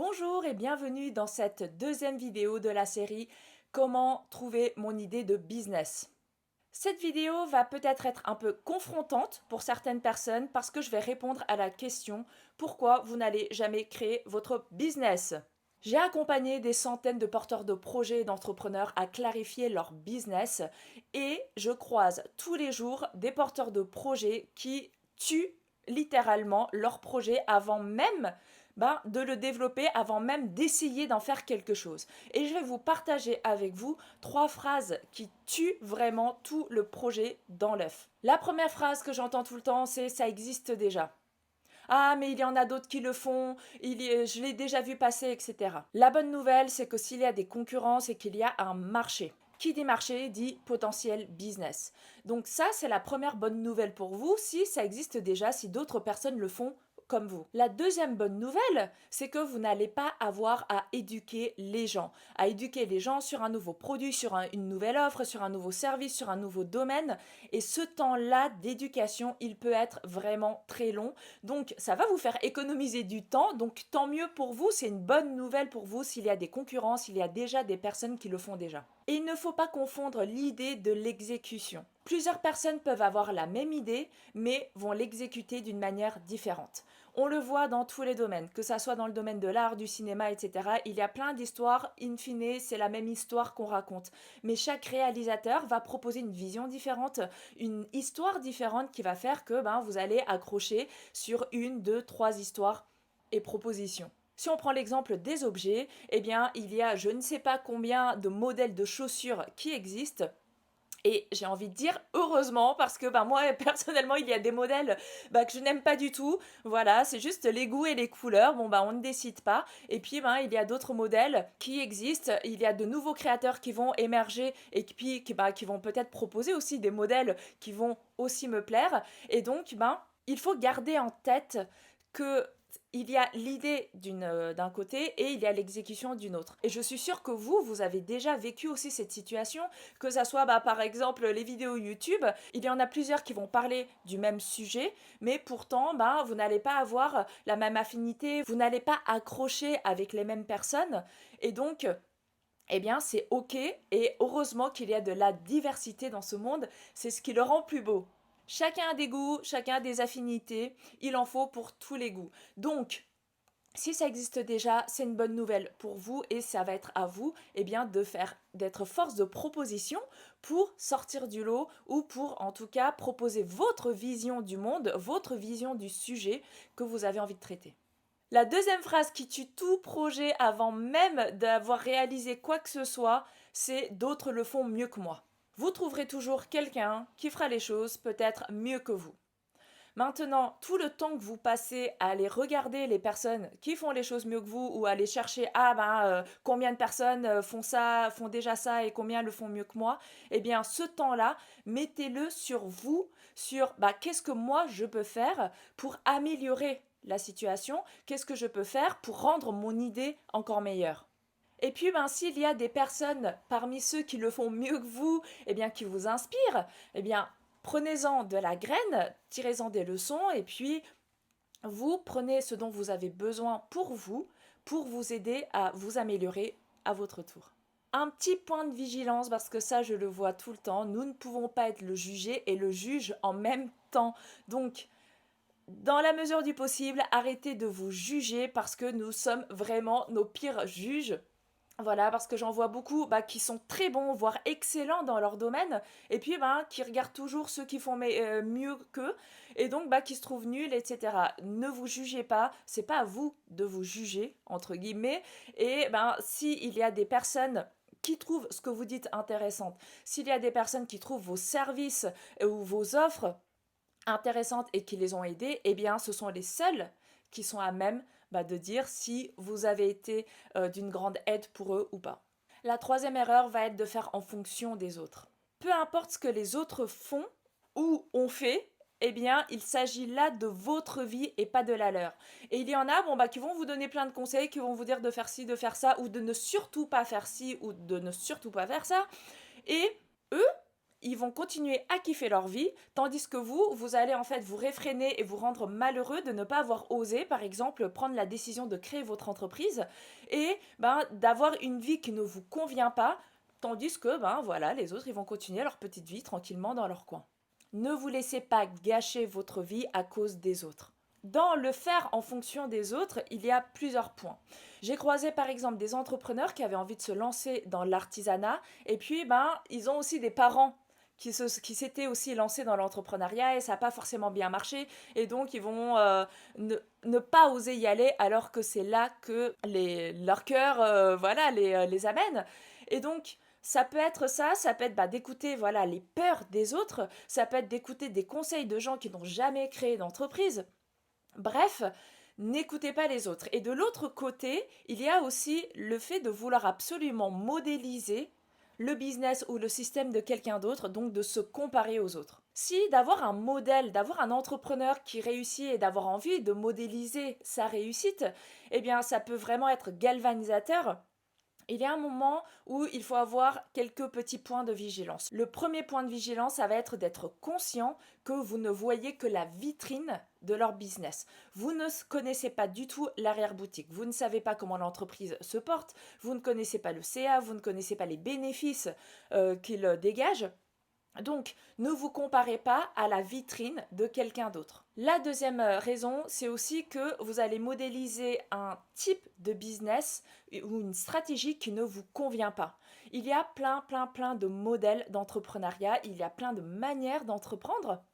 Bonjour et bienvenue dans cette deuxième vidéo de la série Comment trouver mon idée de business. Cette vidéo va peut-être être un peu confrontante pour certaines personnes parce que je vais répondre à la question pourquoi vous n'allez jamais créer votre business. J'ai accompagné des centaines de porteurs de projets et d'entrepreneurs à clarifier leur business et je croise tous les jours des porteurs de projets qui tuent littéralement leur projet avant même de le développer, avant même d'essayer d'en faire quelque chose. Et je vais vous partager avec vous 3 phrases qui tuent vraiment tout le projet dans l'œuf. La première phrase que j'entends tout le temps, c'est ça existe déjà. Ah, mais il y en a d'autres qui le font, je l'ai déjà vu passer, etc. La bonne nouvelle, c'est que s'il y a des concurrences et qu'il y a un marché, qui dit marché dit potentiel business. Donc ça, c'est la première bonne nouvelle pour vous, si ça existe déjà, si d'autres personnes le font comme vous. La deuxième bonne nouvelle, c'est que vous n'allez pas avoir à éduquer les gens. À éduquer les gens sur un nouveau produit, sur une nouvelle offre, sur un nouveau service, sur un nouveau domaine. Et ce temps-là d'éducation, il peut être vraiment très long. Donc ça va vous faire économiser du temps. Donc tant mieux pour vous, c'est une bonne nouvelle pour vous s'il y a des concurrents, s'il y a déjà des personnes qui le font déjà. Et il ne faut pas confondre l'idée de l'exécution. Plusieurs personnes peuvent avoir la même idée, mais vont l'exécuter d'une manière différente. On le voit dans tous les domaines, que ça soit dans le domaine de l'art, du cinéma, etc. Il y a plein d'histoires, in fine, c'est la même histoire qu'on raconte. Mais chaque réalisateur va proposer une vision différente, une histoire différente qui va faire que vous allez accrocher sur une, deux, trois histoires et propositions. Si on prend l'exemple des objets, eh bien, il y a je ne sais pas combien de modèles de chaussures qui existent. Et j'ai envie de dire heureusement parce que moi personnellement il y a des modèles que je n'aime pas du tout. Voilà, c'est juste les goûts et les couleurs. On ne décide pas. Et puis il y a d'autres modèles qui existent. Il y a de nouveaux créateurs qui vont émerger et puis qui vont peut-être proposer aussi des modèles qui vont aussi me plaire. Et donc il faut garder en tête que il y a l'idée d'un côté et il y a l'exécution d'une autre. Et je suis sûre que vous avez déjà vécu aussi cette situation, que ça soit par exemple les vidéos YouTube, il y en a plusieurs qui vont parler du même sujet, mais pourtant vous n'allez pas avoir la même affinité, vous n'allez pas accrocher avec les mêmes personnes, et donc eh bien c'est ok, et heureusement qu'il y a de la diversité dans ce monde, c'est ce qui le rend plus beau. Chacun a des goûts, chacun a des affinités, il en faut pour tous les goûts. Donc, si ça existe déjà, c'est une bonne nouvelle pour vous et ça va être à vous d'être force de proposition pour sortir du lot ou pour en tout cas proposer votre vision du monde, votre vision du sujet que vous avez envie de traiter. La deuxième phrase qui tue tout projet avant même d'avoir réalisé quoi que ce soit, c'est d'autres le font mieux que moi. Vous trouverez toujours quelqu'un qui fera les choses peut-être mieux que vous. Maintenant, tout le temps que vous passez à aller regarder les personnes qui font les choses mieux que vous ou à aller chercher combien de personnes font déjà ça et combien le font mieux que moi, eh bien ce temps-là, mettez-le sur vous, sur qu'est-ce que moi je peux faire pour améliorer la situation, qu'est-ce que je peux faire pour rendre mon idée encore meilleure. Et puis, s'il y a des personnes parmi ceux qui le font mieux que vous, qui vous inspirent, prenez-en de la graine, tirez-en des leçons, et puis vous prenez ce dont vous avez besoin pour vous aider à vous améliorer à votre tour. Un petit point de vigilance, parce que ça, je le vois tout le temps, nous ne pouvons pas être le jugé et le juge en même temps. Donc, dans la mesure du possible, arrêtez de vous juger parce que nous sommes vraiment nos pires juges. Voilà, parce que j'en vois beaucoup qui sont très bons, voire excellents dans leur domaine, et puis qui regardent toujours ceux qui font mieux qu'eux, et donc qui se trouvent nuls, etc. Ne vous jugez pas, c'est pas à vous de vous juger, entre guillemets, et s'il y a des personnes qui trouvent ce que vous dites intéressant, s'il y a des personnes qui trouvent vos services ou vos offres intéressantes et qui les ont aidés, eh bien ce sont les seuls qui sont à même de dire si vous avez été d'une grande aide pour eux ou pas. La troisième erreur va être de faire en fonction des autres. Peu importe ce que les autres font ou ont fait, eh bien, il s'agit là de votre vie et pas de la leur. Et il y en a qui vont vous donner plein de conseils, qui vont vous dire de faire ci, de faire ça, ou de ne surtout pas faire ci, ou de ne surtout pas faire ça. Et eux, ils vont continuer à kiffer leur vie, tandis que vous allez en fait vous réfréner et vous rendre malheureux de ne pas avoir osé, par exemple, prendre la décision de créer votre entreprise et d'avoir une vie qui ne vous convient pas, tandis que voilà, les autres ils vont continuer leur petite vie tranquillement dans leur coin. Ne vous laissez pas gâcher votre vie à cause des autres. Dans le faire en fonction des autres, il y a plusieurs points. J'ai croisé par exemple des entrepreneurs qui avaient envie de se lancer dans l'artisanat et puis ils ont aussi des parents qui s'étaient aussi lancés dans l'entrepreneuriat et ça n'a pas forcément bien marché et donc ils vont ne pas oser y aller alors que c'est là que leur cœur les amène. Et donc ça peut être ça peut être d'écouter voilà, les peurs des autres, ça peut être d'écouter des conseils de gens qui n'ont jamais créé d'entreprise. Bref, n'écoutez pas les autres. Et de l'autre côté, il y a aussi le fait de vouloir absolument modéliser le business ou le système de quelqu'un d'autre, donc de se comparer aux autres. Si d'avoir un modèle, d'avoir un entrepreneur qui réussit et d'avoir envie de modéliser sa réussite, eh bien ça peut vraiment être galvanisateur. Il y a un moment où il faut avoir quelques petits points de vigilance. Le premier point de vigilance, ça va être d'être conscient que vous ne voyez que la vitrine de leur business. Vous ne connaissez pas du tout l'arrière-boutique. Vous ne savez pas comment l'entreprise se porte. Vous ne connaissez pas le CA. Vous ne connaissez pas les bénéfices qu'il dégage. Donc, ne vous comparez pas à la vitrine de quelqu'un d'autre. La deuxième raison, c'est aussi que vous allez modéliser un type de business ou une stratégie qui ne vous convient pas. Il y a plein de modèles d'entrepreneuriat, il y a plein de manières d'entreprendre.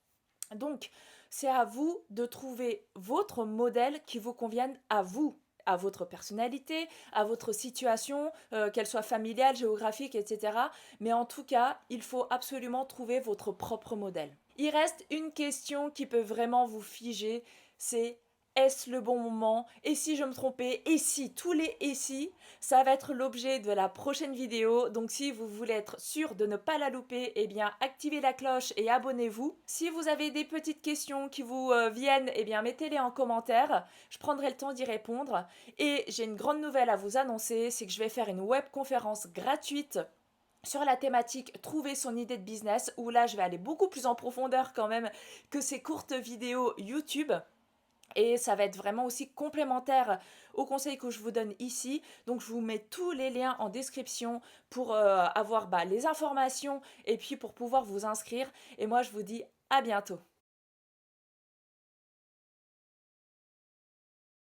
Donc, c'est à vous de trouver votre modèle qui vous convienne à vous, à votre personnalité, à votre situation, qu'elle soit familiale, géographique, etc. Mais en tout cas, il faut absolument trouver votre propre modèle. Il reste une question qui peut vraiment vous figer, c'est est-ce le bon moment? Et si je me trompais? Et si? Tous les et si, ça va être l'objet de la prochaine vidéo. Donc si vous voulez être sûr de ne pas la louper, eh bien activez la cloche et abonnez-vous. Si vous avez des petites questions qui vous viennent, eh bien mettez-les en commentaire. Je prendrai le temps d'y répondre. Et j'ai une grande nouvelle à vous annoncer, c'est que je vais faire une webconférence gratuite sur la thématique trouver son idée de business, où là je vais aller beaucoup plus en profondeur quand même que ces courtes vidéos YouTube. Et ça va être vraiment aussi complémentaire aux conseils que je vous donne ici. Donc je vous mets tous les liens en description pour avoir les informations et puis pour pouvoir vous inscrire. Et moi je vous dis à bientôt.